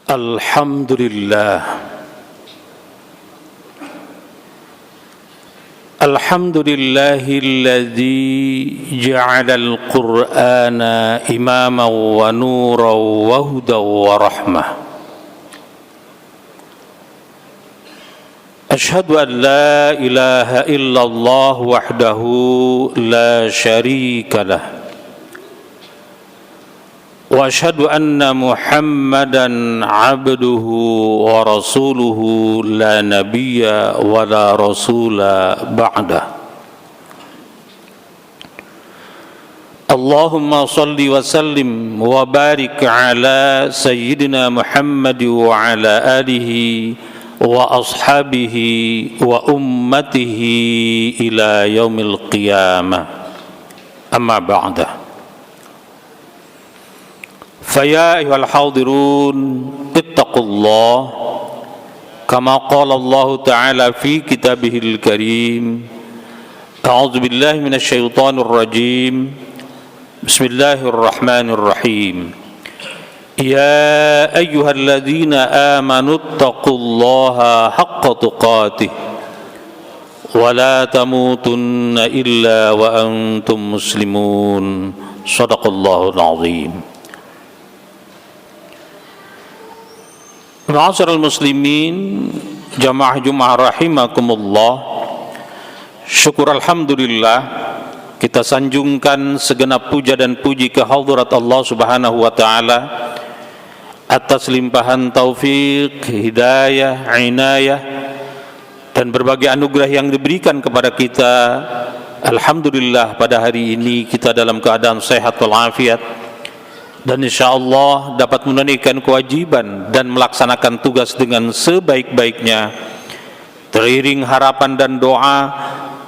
الحمد لله الحمد لله الذي جعل القرآن إماما ونورا وهدى ورحمة أشهد أن لا إله إلا الله وحده لا شريك له وأشهد أن محمدًا عبده ورسوله لا نبي ولا رسول بعده اللهم صل وسلم وبارك على سيدنا محمد وعلى آله وأصحابه وأمته إلى يوم القيامة أما بعد فيا أيها الحاضرون اتقوا الله كما قال الله تعالى في كتابه الكريم أعوذ بالله من الشيطان الرجيم بسم الله الرحمن الرحيم يا أيها الذين آمنوا اتقوا الله حق تقاته ولا تموتن إلا وأنتم مسلمون صدق الله العظيم Ma'asyiral muslimin, jamaah Jumat rahimakumullah. Syukur alhamdulillah, kita sanjungkan segenap puja dan puji ke hadirat Allah Subhanahu wa taala atas limpahan taufik, hidayah, inayah dan berbagai anugerah yang diberikan kepada kita. Alhamdulillah, pada hari ini kita dalam keadaan sehat walafiat dan insyaallah dapat menunaikan kewajiban dan melaksanakan tugas dengan sebaik-baiknya. Teriring harapan dan doa,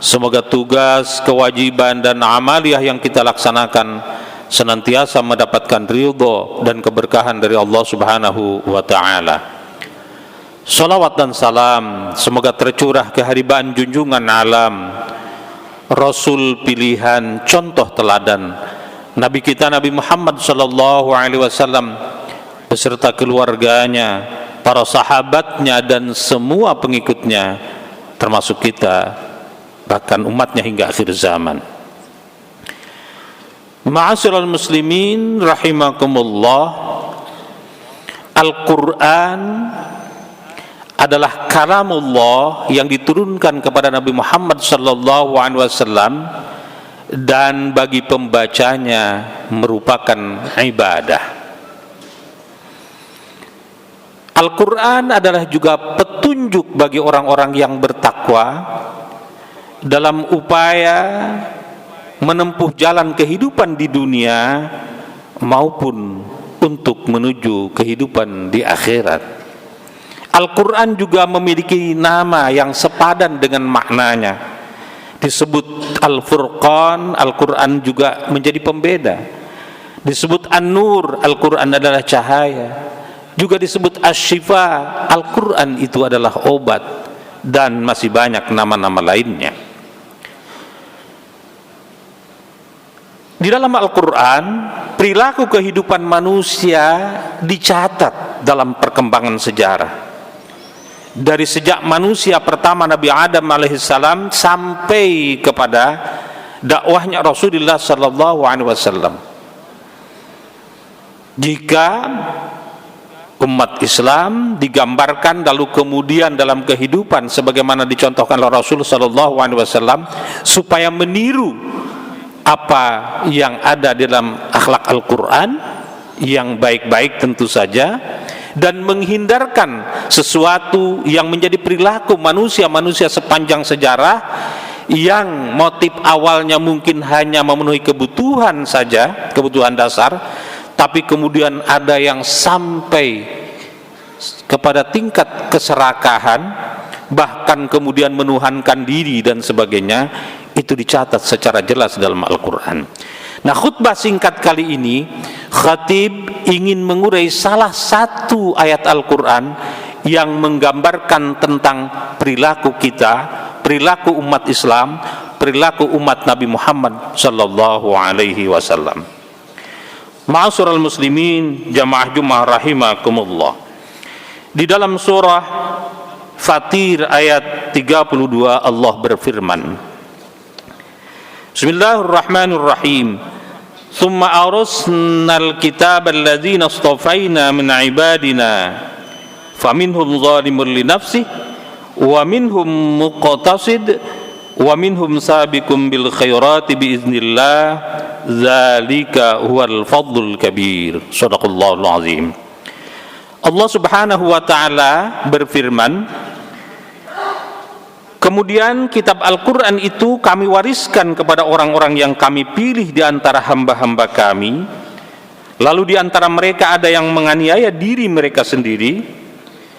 semoga tugas, kewajiban dan amaliyah yang kita laksanakan senantiasa mendapatkan ridho dan keberkahan dari Allah Subhanahu wa taala. Salawat dan salam semoga tercurah ke haribaan junjungan alam, Rasul pilihan, contoh teladan Nabi kita Nabi Muhammad sallallahu alaihi wasallam beserta keluarganya, para sahabatnya dan semua pengikutnya, termasuk kita, bahkan umatnya hingga akhir zaman. Ma'asyiral muslimin rahimakumullah, Al-Quran adalah kalamullah yang diturunkan kepada Nabi Muhammad sallallahu alaihi wasallam dan bagi pembacanya merupakan ibadah. Al-Quran adalah juga petunjuk bagi orang-orang yang bertakwa dalam upaya menempuh jalan kehidupan di dunia maupun untuk menuju kehidupan di akhirat. Al-Quran juga memiliki nama yang sepadan dengan maknanya. Disebut Al-Furqan, Al-Quran juga menjadi pembeda. Disebut An-Nur, Al-Quran adalah cahaya. Juga disebut Asy-Syifa, Al-Quran itu adalah obat. Dan masih banyak nama-nama lainnya. Di dalam Al-Quran, perilaku kehidupan manusia dicatat dalam perkembangan sejarah. Dari sejak manusia pertama Nabi Adam alaihissalam sampai kepada dakwahnya Rasulullah sallallahu alaihi wasallam. Jika umat Islam digambarkan lalu kemudian dalam kehidupan sebagaimana dicontohkan oleh Rasul sallallahu alaihi wasallam supaya meniru apa yang ada dalam akhlak Al-Quran yang baik-baik tentu saja, dan menghindarkan sesuatu yang menjadi perilaku manusia-manusia sepanjang sejarah yang motif awalnya mungkin hanya memenuhi kebutuhan saja, kebutuhan dasar, tapi kemudian ada yang sampai kepada tingkat keserakahan, bahkan kemudian menuhankan diri dan sebagainya. Itu dicatat secara jelas dalam Al-Quran. Nah, khutbah singkat kali ini, khatib ingin mengurai salah satu ayat Al-Quran yang menggambarkan tentang perilaku kita, perilaku umat Islam, perilaku umat Nabi Muhammad sallallahu alaihi wasallam. Ma'asyiral muslimin, jamaah Jumat rahimakumullah. Di dalam surah Fatir ayat 32 Allah berfirman, Bismillahirrahmanirrahim. Tsumma awrasnal kitaba alladzina istafaina min ibadina faminhum zalimun li nafsihi wa minhum muqtasid wa minhum sabiqun bil khairati biiznillah dzalika huwal fadlul kabir. Shadaqallahul azim. Allah Subhanahu wa taala berfirman, kemudian kitab Al-Quran itu kami wariskan kepada orang-orang yang kami pilih di antara hamba-hamba kami. Lalu di antara mereka ada yang menganiaya diri mereka sendiri,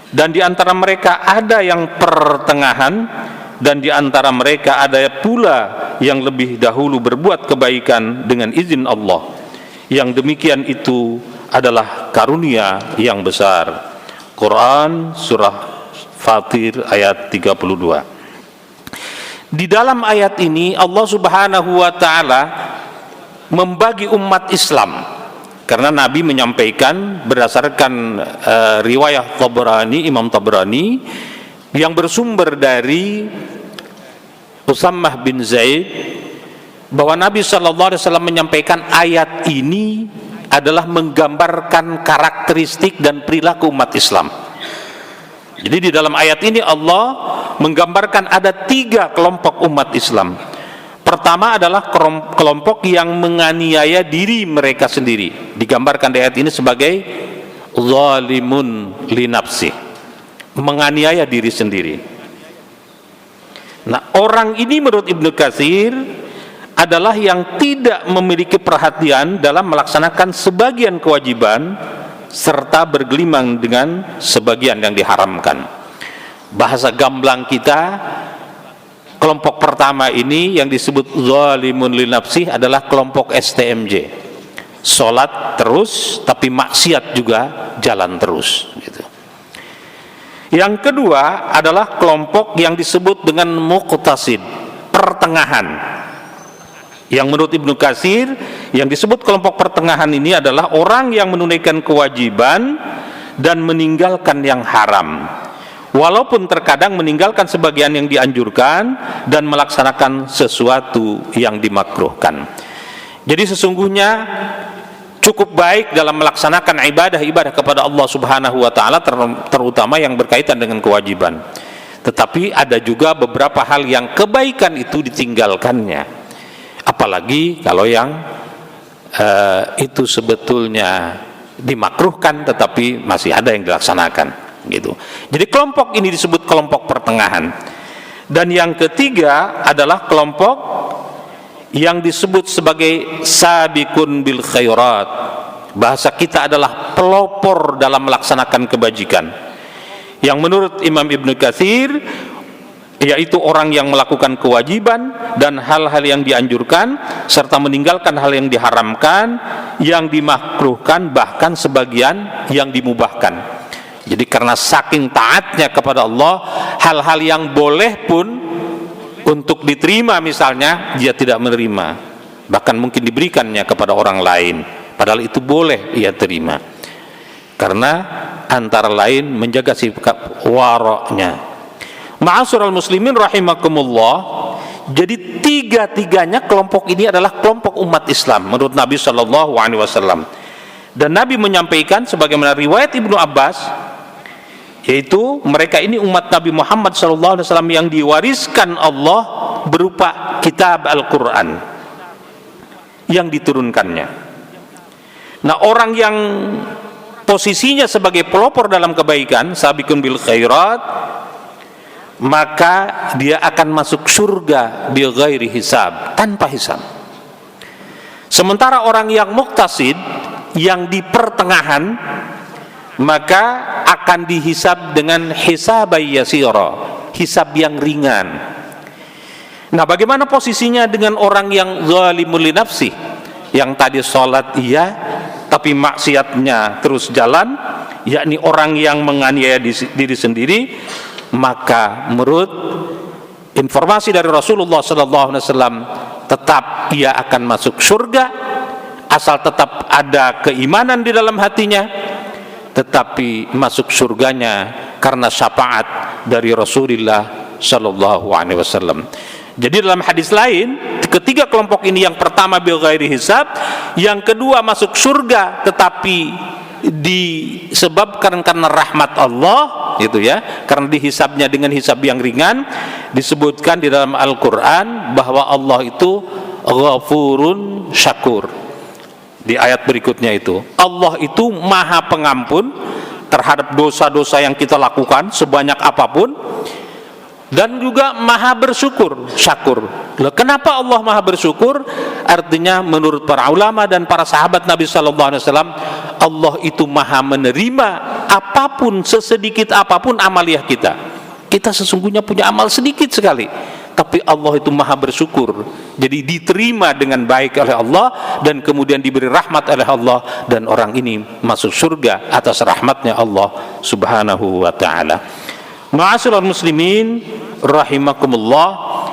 dan di antara mereka ada yang pertengahan, dan di antara mereka ada pula yang lebih dahulu berbuat kebaikan dengan izin Allah. Yang demikian itu adalah karunia yang besar. Quran surah Fatir ayat 32. Di dalam ayat ini Allah Subhanahu wa taala membagi umat Islam, karena Nabi menyampaikan berdasarkan riwayah Tabrani, Imam Tabrani yang bersumber dari Usamah bin Zaid, bahwa Nabi SAW menyampaikan ayat ini adalah menggambarkan karakteristik dan perilaku umat Islam. Jadi di dalam ayat ini Allah menggambarkan ada 3 kelompok umat Islam. Pertama adalah kelompok yang menganiaya diri mereka sendiri. Digambarkan di ayat ini sebagai zalimun li nafsi, menganiaya diri sendiri. Nah, orang ini menurut Ibnu Katsir adalah yang tidak memiliki perhatian dalam melaksanakan sebagian kewajiban serta bergelimang dengan sebagian yang diharamkan. Bahasa gamblang kita, kelompok pertama ini yang disebut zalimun li nafsih adalah kelompok STMJ. Salat terus tapi maksiat juga jalan terus gitu. Yang kedua adalah kelompok yang disebut dengan muqtasid, pertengahan. Yang menurut Ibnu Katsir, yang disebut kelompok pertengahan ini adalah orang yang menunaikan kewajiban dan meninggalkan yang haram, walaupun terkadang meninggalkan sebagian yang dianjurkan dan melaksanakan sesuatu yang dimakruhkan. Jadi sesungguhnya cukup baik dalam melaksanakan ibadah-ibadah kepada Allah Subhanahu wa taala, terutama yang berkaitan dengan kewajiban. Tetapi ada juga beberapa hal yang kebaikan itu ditinggalkannya. Apalagi kalau yang itu sebetulnya dimakruhkan tetapi masih ada yang dilaksanakan gitu. Jadi kelompok ini disebut kelompok pertengahan. Dan yang ketiga adalah kelompok yang disebut sebagai sabiqun bil khairat. Bahasa kita adalah pelopor dalam melaksanakan kebajikan. Yang menurut Imam Ibnu Katsir yaitu orang yang melakukan kewajiban dan hal-hal yang dianjurkan serta meninggalkan hal yang diharamkan, yang dimakruhkan, bahkan sebagian yang dimubahkan. Jadi karena saking taatnya kepada Allah, hal-hal yang boleh pun untuk diterima misalnya dia tidak menerima, bahkan mungkin diberikannya kepada orang lain, padahal itu boleh ia terima, karena antara lain menjaga sikap waroknya. Ma'asyiral muslimin rahimakumullah. Jadi tiga-tiganya kelompok ini adalah kelompok umat Islam menurut Nabi sallallahu alaihi wasallam. Dan Nabi menyampaikan sebagaimana riwayat Ibnu Abbas, yaitu mereka ini umat Nabi Muhammad sallallahu alaihi wasallam yang diwariskan Allah berupa kitab Al-Qur'an yang diturunkannya. Nah, orang yang posisinya sebagai pelopor dalam kebaikan, sabiqun bil khairat, maka dia akan masuk surga bi ghairi hisab, tanpa hisab. Sementara orang yang muqtasid, yang di pertengahan, maka akan dihisab dengan hisabai yasira, hisab yang ringan. Nah, bagaimana posisinya dengan orang yang zalimul li nafsi, yang tadi sholat iya tapi maksiatnya terus jalan, yakni orang yang menganiaya diri sendiri? Maka menurut informasi dari Rasulullah SAW, tetap ia akan masuk surga asal tetap ada keimanan di dalam hatinya. tetapi masuk surganya karena syafaat dari Rasulullah sallallahu alaihi wasallam. Jadi dalam hadis lain, ketiga kelompok ini, yang pertama bil ghairi hisab, yang kedua masuk surga tetapi disebabkan karena rahmat Allah, gitu ya, karena dihisabnya dengan hisab yang ringan. Disebutkan di dalam Al-Qur'an bahwa Allah itu Ghafurun Syakur. Di ayat berikutnya itu, Allah itu Maha Pengampun terhadap dosa-dosa yang kita lakukan sebanyak apapun, dan juga Maha Bersyukur, Syakur. Loh, kenapa Allah Maha Bersyukur? Artinya menurut para ulama dan para sahabat Nabi sallallahu alaihi wasallam, Allah itu Maha menerima apapun, sesedikit apapun amaliah kita. Kita sesungguhnya punya amal sedikit sekali, tapi Allah itu Maha Bersyukur. Jadi diterima dengan baik oleh Allah dan kemudian diberi rahmat oleh Allah, dan orang ini masuk surga atas rahmatnya Allah Subhanahu wa ta'ala. Ma'asyiral muslimin rahimakumullah,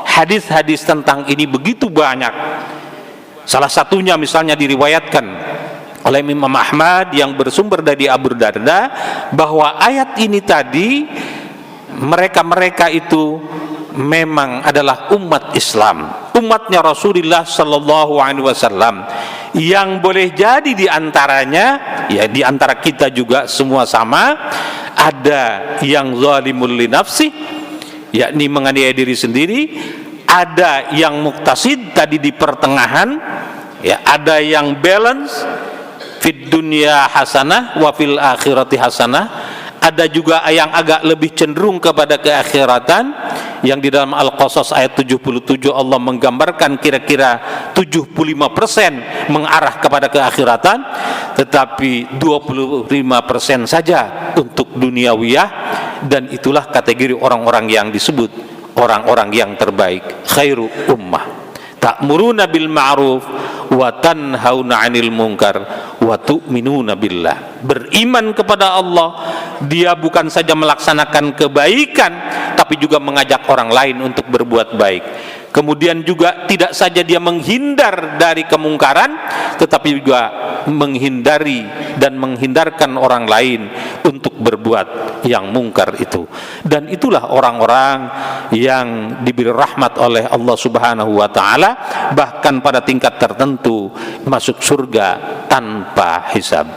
hadis-hadis tentang ini begitu banyak. Salah satunya misalnya diriwayatkan oleh Imam Ahmad yang bersumber dari Abu Darda bahwa ayat ini tadi, mereka-mereka itu memang adalah umat Islam, umatnya Rasulullah sallallahu alaihi wasallam, yang boleh jadi di antaranya, ya di antara kita juga semua sama, ada yang zalimul li nafsi, yakni menganiaya diri sendiri, ada yang muktasid tadi di pertengahan, ya, ada yang balance, fid dunya hasanah wa fil akhirati hasanah, ada juga yang agak lebih cenderung kepada keakhiratan, yang di dalam Al-Qasas ayat 77 Allah menggambarkan kira-kira 75% mengarah kepada keakhiratan, tetapi 25% saja untuk duniawiyah. Dan itulah kategori orang-orang yang disebut orang-orang yang terbaik, khairu ummah, ta'muruna bil ma'ruf wa tanhauna 'anil munkar wa tu'minuna billah. Beriman kepada Allah, dia bukan saja melaksanakan kebaikan tapi juga mengajak orang lain untuk berbuat baik. Kemudian juga tidak saja dia menghindar dari kemungkaran, tetapi juga menghindari dan menghindarkan orang lain untuk berbuat yang mungkar itu. Dan itulah orang-orang yang diberi rahmat oleh Allah Subhanahu wa ta'ala, bahkan pada tingkat tertentu masuk surga tanpa hisab.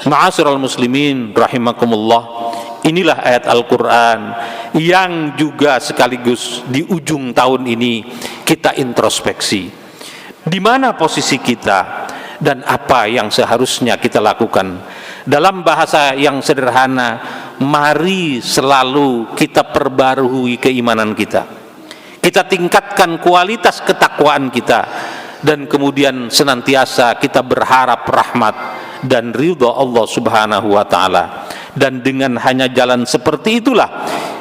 Ma'asyiral muslimin rahimakumullah, inilah ayat Al-Quran yang juga sekaligus di ujung tahun ini kita introspeksi. Di mana posisi kita dan apa yang seharusnya kita lakukan. Dalam bahasa yang sederhana, mari selalu kita perbarui keimanan kita. Kita tingkatkan kualitas ketakwaan kita, dan kemudian senantiasa kita berharap rahmat dan ridha Allah Subhanahu wa ta'ala. Dan dengan hanya jalan seperti itulah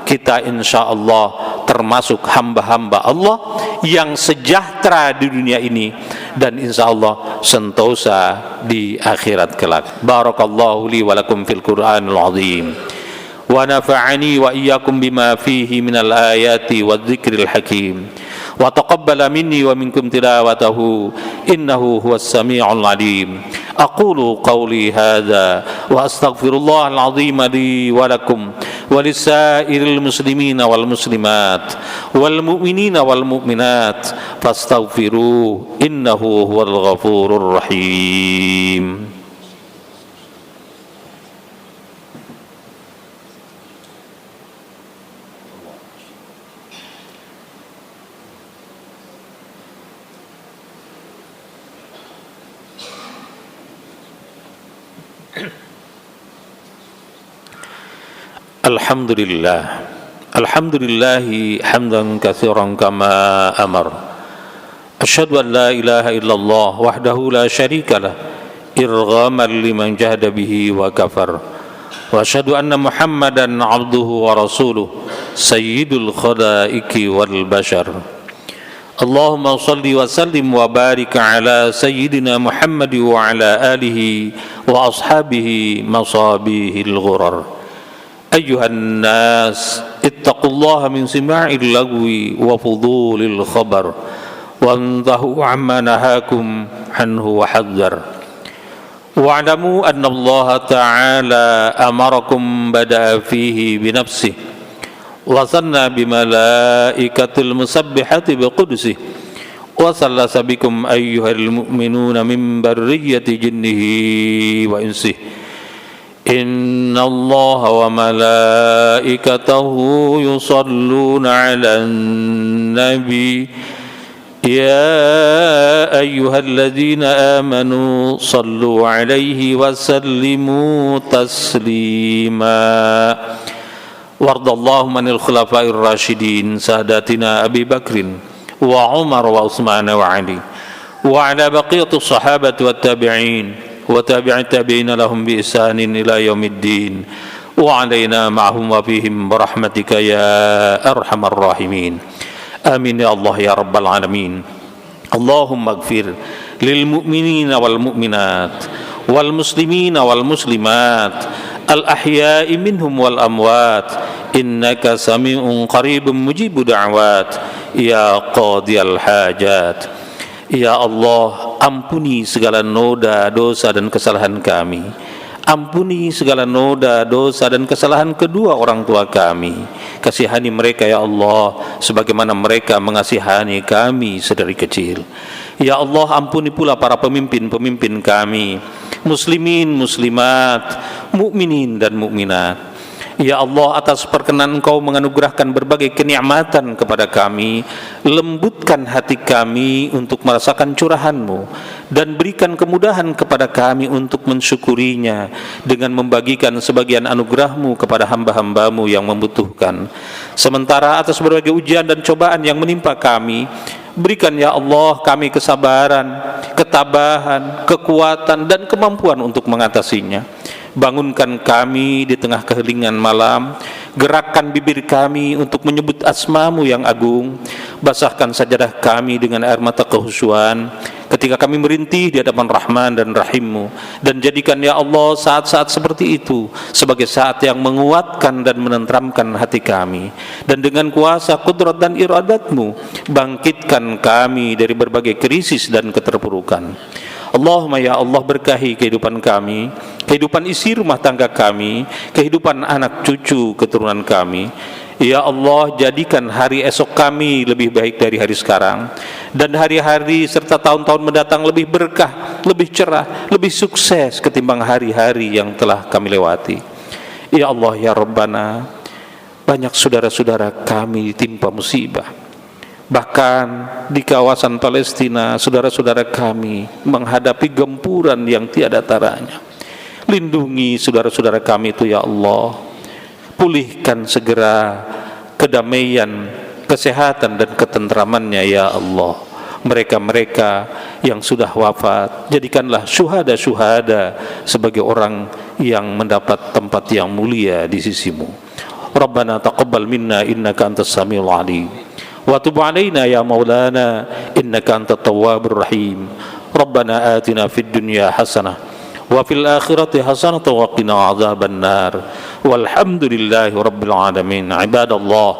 kita insya Allah termasuk hamba-hamba Allah yang sejahtera di dunia ini, dan insya Allah sentosa di akhirat kelak. Barakallahu li wa lakum fil Qur'anil azim, wa nafa'ani wa iyyakum bima fihi minal ayati wadh-dhikril hakim, wa taqabbala minni wa minkum tilawatahu innahu huwas sami'ul alim. أقول قولي هذا وأستغفر الله العظيم لي ولكم ولسائر المسلمين والمسلمات والمؤمنين والمؤمنات فاستغفروه إنه هو الغفور الرحيم. Alhamdulillah, alhamdulillahi hamdan katsiran kama amar. Asyhadu an la ilaha illallah wahdahu la syarika lah, irghaman liman jahada bihi wa kafar. Wa asyhadu anna Muhammadan abduhu wa rasuluh, sayyidul khalaiki wal bashar. Allahumma salli wa sallim wa barik ala sayyidina Muhammad wa ala alihi wa ashabihi masabihil ghurar. أيها الناس اتقوا الله من سماع اللغو وفضول الخبر وانتهوا عما نهاكم عنه وحذر wa'lamu anna Allah ta'ala amarakum bada'a fihi binafsih wa sanna bimalaikatil musabbihati biqudusih wa sallasa bikum ayyuhal mu'minuna min barriyati jinnihi wa insih inna Allah wa malaikatahu yusalluna 'alan nabi يا أيها الذين آمنوا صلوا عليه وسلموا تسليما وارض اللهم عن الخلفاء الراشدين ساداتنا أبي بكر وعمر وعثمان وعلي وعلى بقية الصحابة والتابعين وتابع التابعين لهم بإحسان إلى يوم الدين وعلينا معهم وفيهم برحمتك يا أرحم الراحمين آمين يا الله يا رب العالمين اللهم اغفر للمؤمنين والمؤمنات والمسلمين والمسلمات الأحياء منهم والأموات إنك سميع قريب مجيب دعوات يا قاضي الحاجات Ya Allah, ampuni segala noda, dosa dan kesalahan kami. Ampuni segala noda, dosa dan kesalahan kedua orang tua kami. Kasihani mereka ya Allah, sebagaimana mereka mengasihani kami sedari kecil. Ya Allah, ampuni pula para pemimpin-pemimpin kami, muslimin, muslimat, mukminin dan mukminat. Ya Allah, atas perkenan Engkau menganugerahkan berbagai kenikmatan kepada kami, lembutkan hati kami untuk merasakan curahan-Mu dan berikan kemudahan kepada kami untuk mensyukurinya dengan membagikan sebagian anugerah-Mu kepada hamba-hamba-Mu yang membutuhkan. Sementara atas berbagai ujian dan cobaan yang menimpa kami, berikan ya Allah kami kesabaran, ketabahan, kekuatan dan kemampuan untuk mengatasinya. Bangunkan kami di tengah keheningan malam, gerakkan bibir kami untuk menyebut asma-Mu yang agung, basahkan sajadah kami dengan air mata kehusuan ketika kami merintih di hadapan Rahman dan Rahim-Mu, dan jadikan ya Allah saat-saat seperti itu sebagai saat yang menguatkan dan menenteramkan hati kami, dan dengan kuasa kudrat dan iradat-Mu bangkitkan kami dari berbagai krisis dan keterpurukan. Allahumma ya Allah, berkahi kehidupan kami, kehidupan isi rumah tangga kami, kehidupan anak cucu keturunan kami. Ya Allah, jadikan hari esok kami lebih baik dari hari sekarang, dan hari-hari serta tahun-tahun mendatang lebih berkah, lebih cerah, lebih sukses ketimbang hari-hari yang telah kami lewati. Ya Allah ya Rabbana, banyak saudara-saudara kami ditimpa musibah. Bahkan di kawasan Palestina, saudara-saudara kami menghadapi gempuran yang tiada taranya. Lindungi saudara-saudara kami itu ya Allah. Pulihkan segera kedamaian, kesehatan dan ketentramannya ya Allah. Mereka-mereka yang sudah wafat, jadikanlah syuhada-syuhada sebagai orang yang mendapat tempat yang mulia di sisi-Mu. Rabbana taqabbal minna innaka antas samiul alim. Wa tub 'alaina ya maulana innaka antat tawwabur rahim. Rabbana atina fid dunya hasanah wa fil akhirati hasanah wa qina adzaban nar. Walhamdulillahi rabbil alamin. Ibadallah,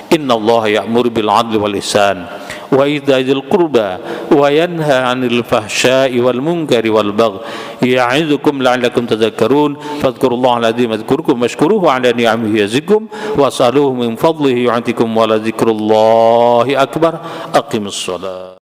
innallaha ya'muru bil 'adli wal ihsan wa ita'i dzil qurba wa yanha 'anil fahsya'i wal munkari wal baghi ya'idukum la'allakum tadhakkarun. Fadhkurullaha al-'azim yadhkurkum washkuruhu 'ala ni'amihi yazidkum was'aluhu min fadlihi yu'tikum wa la dzikrullahi akbar. Aqimus shalah.